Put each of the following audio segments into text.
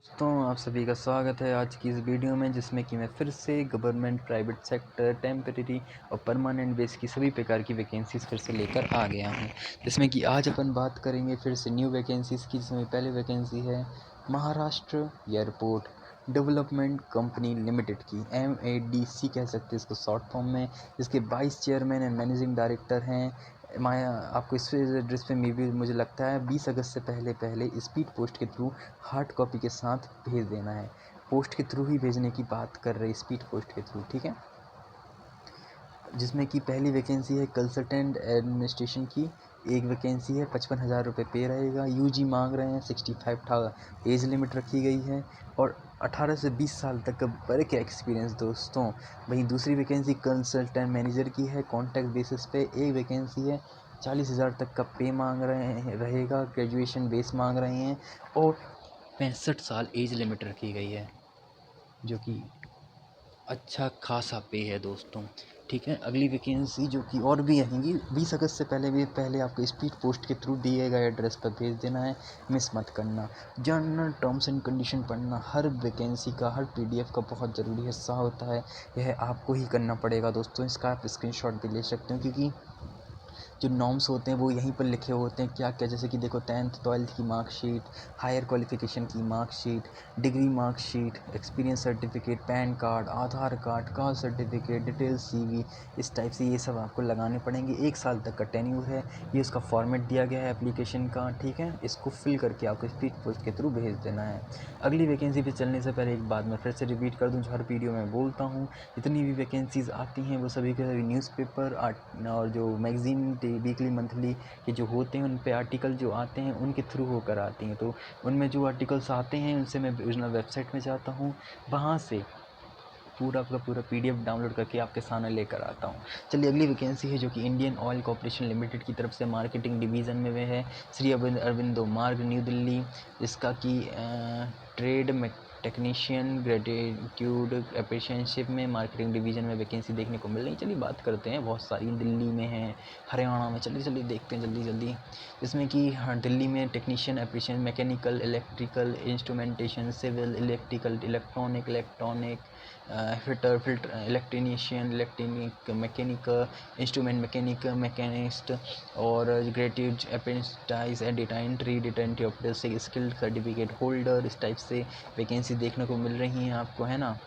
दोस्तों आप सभी का स्वागत है आज की इस वीडियो में, जिसमें कि मैं फिर से गवर्नमेंट, प्राइवेट सेक्टर, टेम्परेरी और परमानेंट बेस की सभी प्रकार की वैकेंसीज़ फिर से लेकर आ गया हूं। जिसमें कि आज अपन बात करेंगे फिर से न्यू वैकेंसीज़ की। जिसमें पहली वैकेंसी है Maharashtra airport development company limited की, MADC कह सकते हैं इसको शॉर्ट फॉर्म में। जिसके 22 चेयरमैन एंड मैनेजिंग डायरेक्टर हैं। मैं आपको इस एड्रेस पे मे भी मुझे लगता है 20 अगस्त से पहले स्पीड पोस्ट के थ्रू हार्ड कॉपी के साथ भेज देना है। पोस्ट के थ्रू ही भेजने की बात कर रहे, स्पीड पोस्ट के थ्रू, ठीक है। जिसमें कि पहली वैकेंसी है कंसल्टेंट एडमिनिस्ट्रेशन की। एक वैकेंसी है, 55,000 रुपये पे रहेगा। यूजी मांग रहे हैं, 65 एज लिमिट रखी गई है और 18 से 20 साल तक का वर्क एक्सपीरियंस दोस्तों। वहीं दूसरी वैकेंसी कंसल्टेंट मैनेजर की है, कॉन्ट्रैक्ट बेसिस पे। एक वैकेंसी है, 40,000 तक का पे मांग रहे हैं, रहेगा। ग्रेजुएशन बेस मांग रहे हैं और 65 साल एज लिमिट रखी गई है, जो कि अच्छा खासा पे है दोस्तों, ठीक है। अगली वैकेंसी जो कि और भी आएंगी 20 अगस्त से पहले आपको स्पीड पोस्ट के थ्रू दिए गए एड्रेस पर भेज देना है, मिस मत करना। जनरल टर्म्स एंड कंडीशन पढ़ना हर वैकेंसी का, हर PDF का बहुत ज़रूरी हिस्सा होता है। यह आपको ही करना पड़ेगा दोस्तों। इसका आप स्क्रीनशॉट भी ले सकते हो, क्योंकि जो नॉर्म्स होते हैं वो यहीं पर लिखे होते हैं क्या क्या। जैसे कि देखो, 10th 12th की मार्कशीट, हायर क्वालिफिकेशन की marksheet, degree marksheet, experience certificate, PAN card, Aadhaar card, caste certificate, detail CV, इस टाइप से ये सब आपको लगाने पड़ेंगे। 1 साल तक का टेन्यूर है। ये उसका फॉर्मेट दिया गया है एप्लीकेशन का, ठीक है। इसको फिल करके आपको स्पीड पोस्ट के थ्रू भेज देना है। अगली वैकेंसी पे चलने से पहले एक बात मैं फिर से रिपीट कर दूं, जो हर वीडियो में बोलता हूँ। जितनी भी वैकेंसीज़ आती हैं वो सभी के सभी न्यूज़पेपर और जो मैगज़ीन वीकली मंथली के जो होते हैं उन पे आर्टिकल जो आते हैं उनके थ्रू होकर आती हैं। तो उनमें जो आर्टिकल्स आते हैं उनसे मैं ओरिजिनल वेबसाइट में जाता हूँ, वहाँ से पूरा का पूरा PDF डाउनलोड करके आपके सामने लेकर आता हूँ। चलिए, अगली वैकेंसी है जो कि इंडियन ऑयल कॉर्पोरेशन लिमिटेड की तरफ से मार्केटिंग डिवीज़न में वे है, श्री अरविंदो मार्ग, न्यू दिल्ली। इसका कि ट्रेड में टेक्नीशियन ग्रेटिट्यूड अप्रेंटिसशिप में मार्केटिंग डिवीज़न में वैकेंसी देखने को मिल रही है। चलिए बात करते हैं, बहुत सारी दिल्ली में है, हरियाणा में। चलिए देखते हैं जल्दी। इसमें कि दिल्ली में technician apprentice, mechanical, electrical, instrumentation, civil, electrical, electronic, fitter electrician, electronic mechanic, instrument mechanic, machinist और graduate apprentice, data entry operator से स्किल्ड सर्टिफिकेट होल्डर। इस टाइप से वैकेंसी देखने को मिल रही हैं आपको, है ना।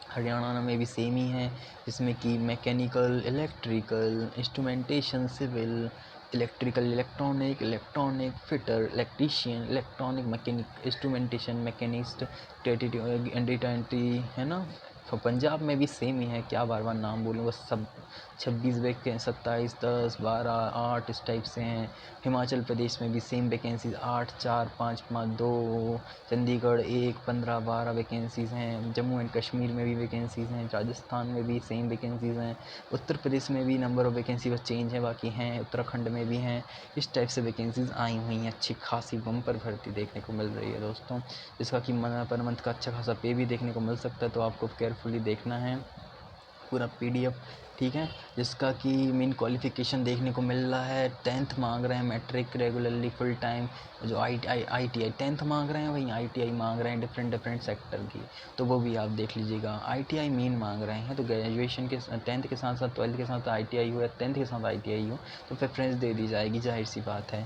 हरियाणा में भी सेम ही है, जिसमें कि mechanical, electrical, instrumentation, civil, electronic fitter, electrician, electronic mechanic, instrumentation machinist, data entry, है ना। तो पंजाब में भी सेम ही है, क्या बार बार नाम बोलूँ, बस सब 26 वैकें 27 10 12 8 इस टाइप से हैं। हिमाचल प्रदेश में भी सेम वैकेंसीज 8 4 5 5 2, चंडीगढ़ 1 15 12 वैकेंसीज़ हैं। जम्मू एंड कश्मीर में भी वैकेंसीज़ हैं, राजस्थान में भी सेम वैकेंसीज़ हैं। उत्तर प्रदेश में भी नंबर ऑफ़ वैकेंसी बस चेंज है, बाकी हैं। उत्तराखंड में भी हैं। इस टाइप से वैकेंसीज़ आई हुई हैं। अच्छी खासी बम्पर भर्ती देखने को मिल रही है दोस्तों, जिसका कि पर मंथ का अच्छा खासा पे भी देखने को मिल सकता है। तो आपको केयरफुली देखना है पूरा PDF, ठीक है। जिसका कि मेन क्वालिफ़िकेशन देखने को मिल रहा है, 10th मांग रहे हैं, मैट्रिक रेगुलरली फुल टाइम। जो ITI 10th मांग रहे हैं, वहीं ITI मांग रहे हैं डिफरेंट सेक्टर की, तो वो भी आप देख लीजिएगा। ITI मेन मांग रहे हैं, तो ग्रेजुएशन के 10th के साथ साथ 12th के साथ ITI हो या 10th के साथ ITI हो तो प्रेफरेंस दे दी जाएगी, जाहिर सी बात है।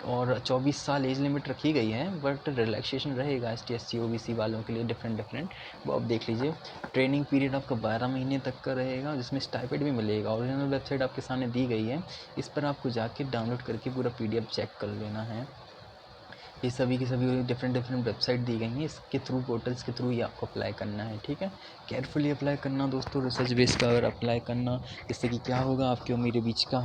और 24 साल एज लिमिट रखी गई है, बट रिलैक्सेशन रहेगा ST SC OBC वालों के लिए डिफरेंट, वो आप देख लीजिए। ट्रेनिंग पीरियड आपका 12 महीने तक का रहेगा, जिसमें स्टाइपेंड भी मिलेगा। ओरिजिनल वेबसाइट आपके सामने दी गई है, इस पर आपको जाके डाउनलोड करके पूरा PDF चेक कर लेना है। ये सभी की सभी डिफरेंट वेबसाइट दी गई हैं, इसके थ्रू, पोर्टल्स के थ्रू ही आपको अप्लाई करना है, ठीक है। केयरफुली अप्लाई करना दोस्तों, रिसर्च बेस पर अप्लाई करना। इससे कि क्या होगा, आपके और मेरे बीच का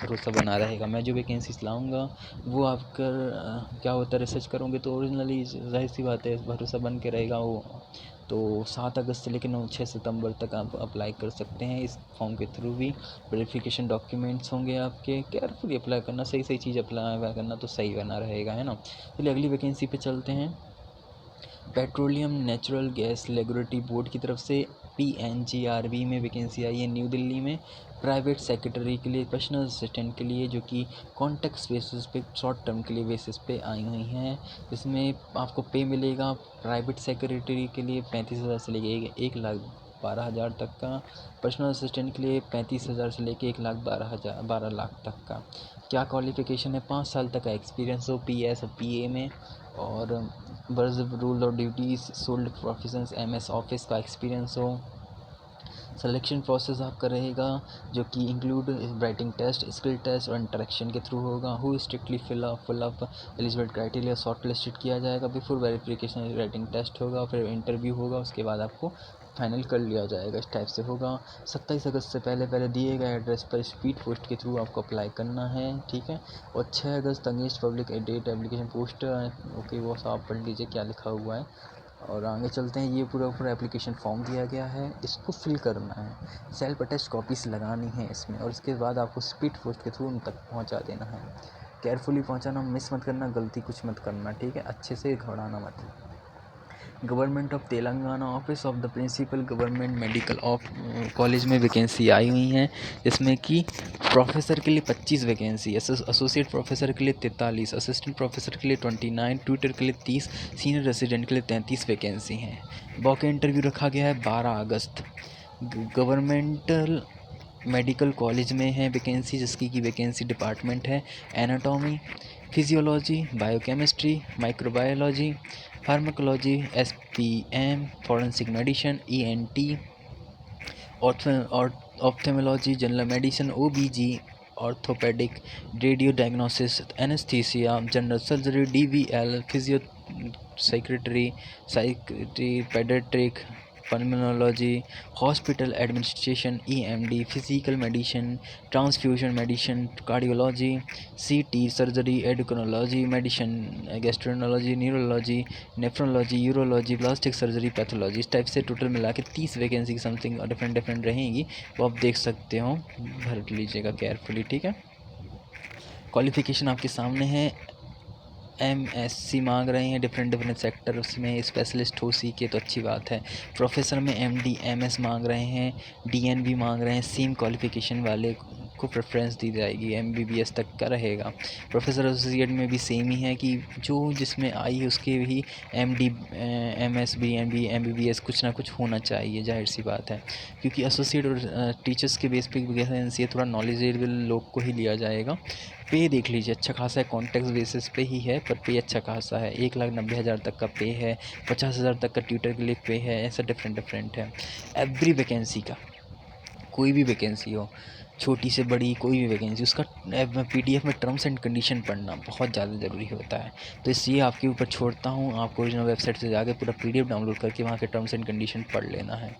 भरोसा बना रहेगा। मैं जो वैकेंसीज लाऊंगा वो आप क्या होता है, रिसर्च करोगे तो ओरिजिनली जाहिर सी बात है भरोसा बन के रहेगा वो। तो 7 अगस्त से लेकर 6 सितंबर तक आप अप्लाई कर सकते हैं इस फॉर्म के थ्रू भी। वेरिफिकेशन डॉक्यूमेंट्स होंगे आपके, केयरफुली अप्लाई करना, सही चीज़ अप्लाई करना तो सही बना रहेगा, है ना। चलिए अगली वैकेंसी पे चलते हैं। Petroleum natural gas regulatory board की तरफ से PNGRB में वैकेंसी आई है न्यू दिल्ली में। प्राइवेट सेक्रेटरी के लिए, पर्सनल असिस्टेंट के लिए, जो कि कॉन्ट्रैक्ट बेसिस पे, शॉर्ट टर्म के लिए बेसिस पे आई हुई हैं। इसमें आपको पे मिलेगा प्राइवेट सेक्रेटरी के लिए 35,000 से लेके 1,12,000 तक का, पर्सनल असिस्टेंट के लिए 35,000 से लेके 1,12,000 तक का। क्या क्वालिफ़िकेशन है? 5 साल तक का एक्सपीरियंस हो PS और PA में, और बर्ज रूल और ड्यूटीज़, सोल्ड प्रोफेशंस, MS ऑफिस का एक्सपीरियंस हो। सिलेक्शन प्रोसेस आपका रहेगा जो कि include writing test, skill test और इंटरेक्शन के थ्रू होगा। Who strictly fill up eligible criteria shortlisted किया जाएगा। बिफोर वेरिफिकेशन राइटिंग टेस्ट होगा, फिर इंटरव्यू होगा, उसके बाद आपको फाइनल कर लिया जाएगा। इस टाइप से होगा। 27 अगस्त से पहले दिए गए एड्रेस पर स्पीड पोस्ट के थ्रू आपको अप्लाई करना है, ठीक है। और 6 अगस्त against public date application post, okay वो सब आप पढ़ लीजिए क्या लिखा हुआ है। और आगे चलते हैं। ये पूरा एप्लीकेशन फॉर्म दिया गया है, इसको फिल करना है, सेल्फ अटेस्ट कॉपीज़ लगानी है इसमें, और इसके बाद आपको स्पीड पोस्ट के थ्रू उन तक पहुंचा देना है। केयरफुली पहुंचाना, मिस मत करना, गलती कुछ मत करना, ठीक है। अच्छे से घबराना मत। Government of Telangana, office of the principal government medical of college में वैकेंसी आई हुई हैं, जिसमें कि प्रोफेसर के लिए 25 वैकेंसी, एसोसिएट प्रोफेसर के लिए 43, असिस्टेंट प्रोफेसर के लिए 29, ट्यूटर के लिए 30, सीनियर रेसिडेंट के लिए 33 वैकेंसी हैं। मॉक इंटरव्यू रखा गया है 12 अगस्त। गवर्नमेंटल मेडिकल कॉलेज में है वैकेंसी, जिसकी की वैकेंसी डिपार्टमेंट है anatomy, physiology, biochemistry, microbiology, pharmacology, SPM, forensic medicine, ENT, ophthalmology, general medicine, OBG, orthopaedic, radio diagnosis, anaesthesia, general surgery, DVL, physio psychiatry, paediatric, pulmonology, hospital administration, EMD, physical medicine, transfusion medicine, cardiology, CT surgery, endocrinology medicine, gastroenterology, neurology, nephrology, urology, plastic surgery, pathology. इस type से total मिला के 30 vacancy की something different रहेंगी, वो आप देख सकते हो, भर लीजिएगा केयरफुली, ठीक है। क्वालिफिकेशन आपके सामने है। MSc मांग रहे हैं डिफरेंट सेक्टर, उसमें स्पेशलिस्ट हो सीखे तो अच्छी बात है। प्रोफेसर में MD MS मांग रहे हैं, DNB मांग रहे हैं। सेम क्वालिफिकेशन वाले को प्रेफरेंस दी जाएगी, MBBS तक का रहेगा। प्रोफेसर एसोसिएट में भी सेम ही है कि जो जिसमें आई है उसके भी MD MS BNB MBBS कुछ ना कुछ होना चाहिए, जाहिर सी बात है, क्योंकि एसोसिएट और टीचर्स के बेस पे वैकेंसी थोड़ा नॉलेजेबल लोग को ही लिया जाएगा। पे देख लीजिए अच्छा खासा है, कॉन्टेक्ट बेसिस पे ही है, पर पे अच्छा खासा है। 1,90,000 तक का पे है, 50,000 तक का ट्यूटर के लिए पे है, ऐसा डिफरेंट है। एवरी वैकेंसी का, कोई भी वैकेंसी हो, छोटी से बड़ी कोई भी वैकेंसी, उसका PDF में टर्म्स एंड कंडीशन पढ़ना बहुत ज़्यादा ज़रूरी होता है। तो इसलिए आपके ऊपर छोड़ता हूँ, आपको ओरिजिनल वेबसाइट से जाकर पूरा PDF डाउनलोड करके वहाँ के टर्म्स एंड कंडीशन पढ़ लेना है।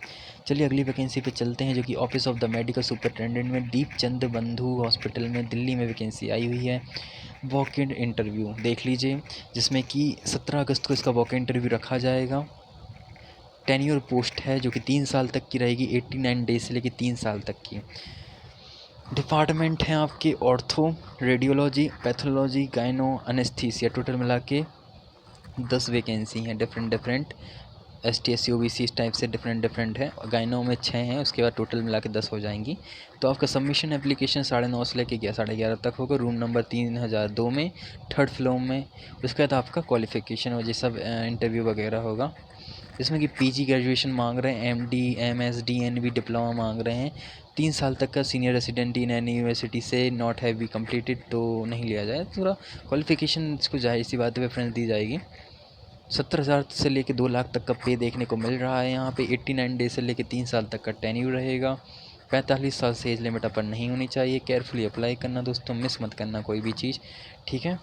चलिए अगली वैकेंसी पे चलते हैं, जो कि office of the medical superintendent में दीपचंद बंधु हॉस्पिटल में दिल्ली में वैकेंसी आई हुई है। वॉक इन इंटरव्यू देख लीजिए, जिसमें कि 17 अगस्त को इसका वॉक इन इंटरव्यू रखा जाएगा। टेन्योर पोस्ट है जो कि 3 साल तक की रहेगी, 89 डेज से लेकर 3 साल तक की। डिपार्टमेंट हैं आपके ortho, radiology, pathology, gyno, anaesthesia. Total मिला के 10 वैकेंसी हैं डिफरेंट ST SC OBC इस टाइप से डिफरेंट है। गाइनो में 6 हैं, उसके बाद टोटल मिला के 10 हो जाएंगी। तो आपका सबमिशन एप्लीकेशन 9:30 से लेके 11:30 तक होगा, रूम नंबर 3002 में, 3rd फ्लोर में। उसके बाद आपका क्वालिफिकेशन और ये सब इंटरव्यू वगैरह होगा, जिसमें कि PG ग्रेजुएशन मांग रहे हैं, MD MS DNB डिप्लोमा मांग रहे हैं। 3 साल तक का senior resident in any university से नॉट हैव बी कम्प्लीटेड तो नहीं लिया जाए। पूरा क्वालिफिकेशन इसको जाहिर सी बात है प्रेफरेंस दी जाएगी। 70,000 से लेके 2 लाख तक का पे देखने को मिल रहा है यहाँ पे। 89 डेज से लेके 3 साल तक का टेन्यूर रहेगा। 45 साल से एज लिमिट अपन नहीं होनी चाहिए। केयरफुली अप्लाई करना दोस्तों, मिस मत करना कोई भी चीज़, ठीक है।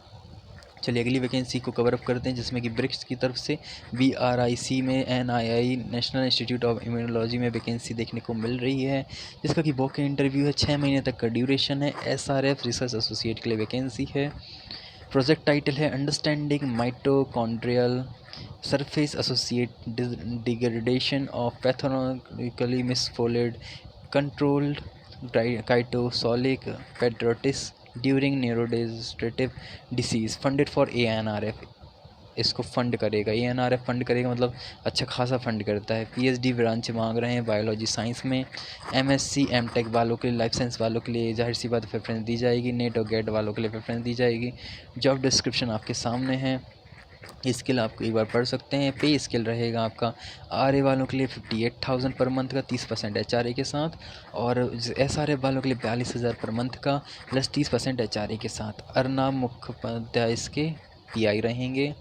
चलिए अगली वैकेंसी को कवर अप करते हैं, जिसमें कि ब्रिक्स की तरफ से BRIC में NII national institute of immunology में वैकेंसी देखने को मिल रही है, जिसका कि वॉक इन इंटरव्यू है। 6 महीने तक का ड्यूरेशन है। SRF रिसर्च एसोसिएट के लिए वैकेंसी है। प्रोजेक्ट टाइटल है understanding mitochondrial surface associate degradation of pathologically misfold controlled cytosolic proteins during neurodegenerative disease, funded for ANRF। इसको फ़ंड करेगा। एएनआरएफ फ़ंड करेगा मतलब अच्छा खासा फ़ंड करता है। पीएचडी ब्रांच मांग रहे हैं बायोलॉजी साइंस में। एमएससी एमटेक वालों के लिए, लाइफ साइंस वालों के लिए ज़ाहिर सी बात प्रेफरेंस दी जाएगी। नेट और गेट वालों के लिए प्रेफरेंस दी जाएगी। जॉब डिस्क्रिप्शन आपके सामने है, स्किल आप एक बार पढ़ सकते हैं। पे स्किल रहेगा आपका आर ए वालों के लिए 58,000 पर मंथ का 30% एच के साथ, और एस आर एफ वालों के लिए 42,000 पर मंथ का प्लस 30% एच के साथ। अर्नाब मुखोपाध्याय इसके पीआई रहेंगे।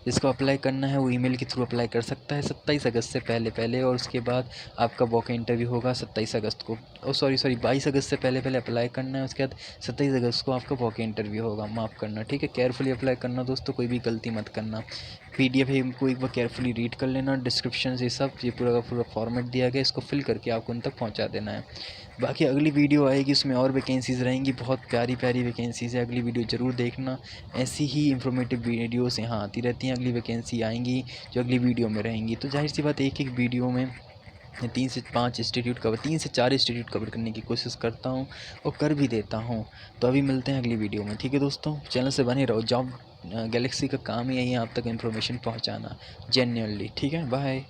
जिसको अप्लाई करना है वो ईमेल के थ्रू अप्लाई कर सकता है 27 अगस्त से पहले और उसके बाद आपका वॉक इंटरव्यू होगा 27 अगस्त को। सॉरी 22 अगस्त से पहले अप्लाई करना है, उसके बाद 27 अगस्त को आपका वॉक इंटरव्यू होगा। माफ़ करना, ठीक है। केयरफुली अप्लाई करना दोस्तों, कोई भी गलती मत करना। PDF है, इनको एक बार केयरफुली रीड कर लेना। डिस्क्रिप्शन ये सब ये पूरा का पूरा फॉर्मेट दिया गया, इसको फिल करके आपको उन तक पहुँचा देना है। बाकी अगली वीडियो आएगी, उसमें और वैकेंसीज़ रहेंगी, बहुत प्यारी प्यारी वैकेंसीज़ है। अगली वीडियो ज़रूर देखना, ऐसी ही इंफॉर्मेटिव वीडियोस यहाँ आती रहती हैं। अगली वैकेंसी आएंगी जो अगली वीडियो में रहेंगी। तो जाहिर सी बात एक वीडियो में 3 से 5 इंस्टीट्यूट कवर, 3 से 4 इंस्टीट्यूट कवर करने की कोशिश करता हूँ और कर भी देता हूँ। तो अभी मिलते हैं अगली वीडियो में, ठीक है दोस्तों। चैनल से बने रहो। जॉब गैलेक्सी का काम ही यही है आप तक इन्फॉर्मेशन पहुँचाना जेन्युइनली, ठीक है। बाय।